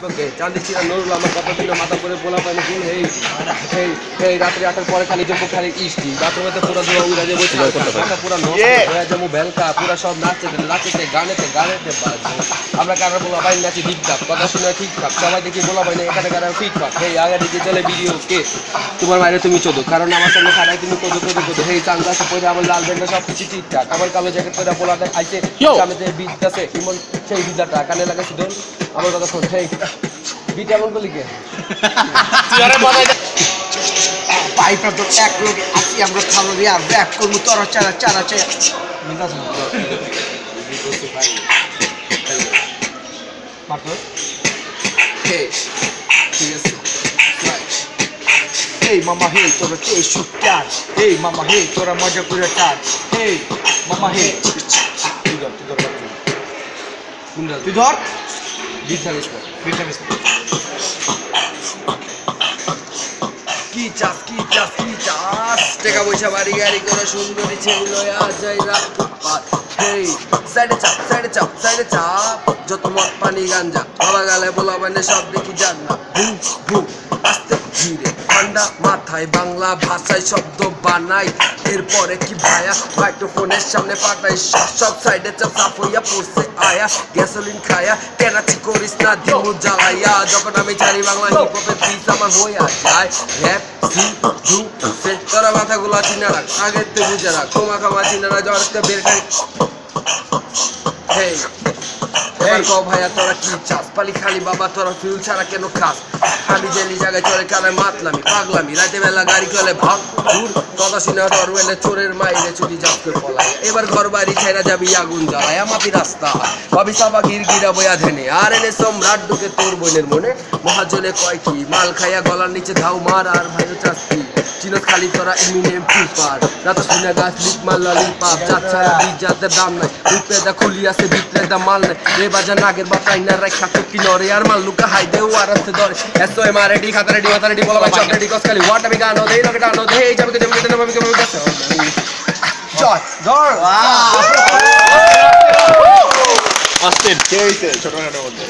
কে চাঁদি ছিল নুরুল আমার কত দিন মাথা করে পোলা পানি ফুল হেই হেই হেই রাত্রি 8টার পরে খালি জব খালি ইস্টি বাথরুমেতে পুরো ধোয়া উড়া যে বসে মাথা পুরো নষ্ট হয়ে যাবো বেলকা পুরো সব নাচতে গানেতে বাজবো আমরা কারো পোলা পানি নাচি ডিপটাপ কথা শুনে ঠিকঠাক সবাই দেখি পোলা পানি এখানে কারো ফিটফাট হেই আগে দিকে চলে ভিডিও কে তোমার মায়ের তুমি চোদো কারণ আমার সঙ্গে খারাই তুমি কোদো হেই চান্দা পরে আমার লাল ব্যান্ডে সব কিছু ঠিকঠাক আমার কালো জ্যাকেট পরে পোলাটা খাইছে আমি যে বিট আছে ইমন সেই বিজাটা কানে লাগাইছি ধর আমার কথা শোন সেই বিট এমন বলি কে তুই আরে বানাই পাইপটা তো এক লোক আসি আমরা খালো রে আর ব্যাক করবো তোর চারা মিন্দাস মাত্র হেই ঠিক আছে এই মামা হে তোরা কে শুটার এই মামা হে তোরা মজা করে টার এই মামা হে তুই ধর তুই ধর বিট থামিস না কি চাস টাকা পয়সা বাড়ি গাড়ি করে সুন্দরী ছেলে লয়া যাই রাত হেই সাইডে চাপ যত মদ পানি গাঞ্জা বলা গেলে বলা মানে সব দেখি যান না ভু আস্তে ধীরে ঠান্ডা মাথায় বাংলা ভাষায় শব্দ বানাই এরপরে কি ভায়া মাইক্রোফোনের সামনে পাঠাই সব সাইডে চাপ সাফ হইয়া পড়ছে আয়া গ্যাসোলিন খায়া টেনাচি করিস না দিমু জ্বালাইয়া যখন আমি ছাড়ি বাংলা হিপ হপের পিস আমার হইয়া যায় র‍্যাপ তোরা মাথাগুলো চিনা রাখ আগের তো বুঝে রাখ তোমা খামা চিনা রাখ জ্বরতে বের খাই হেই এবার কও ভাইয়া তোরা কি চাস পালি খালি বাবা তোরা ফিউল ছাড়া কেন খাস খালি জেলি জায়গায় চলে কালে মাতলামি পাগলামি রাতে বেলা গাড়ি চলে ভাগ দূর কথা শুনে তোর বেলে চোরের মাইরে চুরি যাচ্ছে পলাই এবার ঘর বাড়ি ছেড়া যাবি আগুন জ্বালায় আমাপি রাস্তা ভাবি সাবা গিরগিরা বয়া ধেনে আর এনে সম্রাট ঢুকে তোর বোনের মনে মহাজনে কয় কি মাল খাইয়া গলার নিচে ধাও মার আর ভাইও চাস কি চিনত খালি তোরা এমিনেম পিপার রাত শুনে গাছ লিপ মাল ললিপাপ যাত ছাড়া বীজ জাতের দাম নাই রূপে দা খুলি আছে ভিতরে দা মাল নাই রে বাজার নাগের বা টাইনার রাখা টুকি নরে আর মাল লুকা হাই দেও আর আসতে ধরে এসো এম আর রেডি খাতা রেডি মাথা রেডি বলা ভাই চক রেডি কস খালি হোয়াট আমি গানো দেই লোকে গানো দেই যাবে কে যাবে না ভাবি কে ভাবি কাছে জয় ধর অস্থির কে হইছে ছোটখাটোর মধ্যে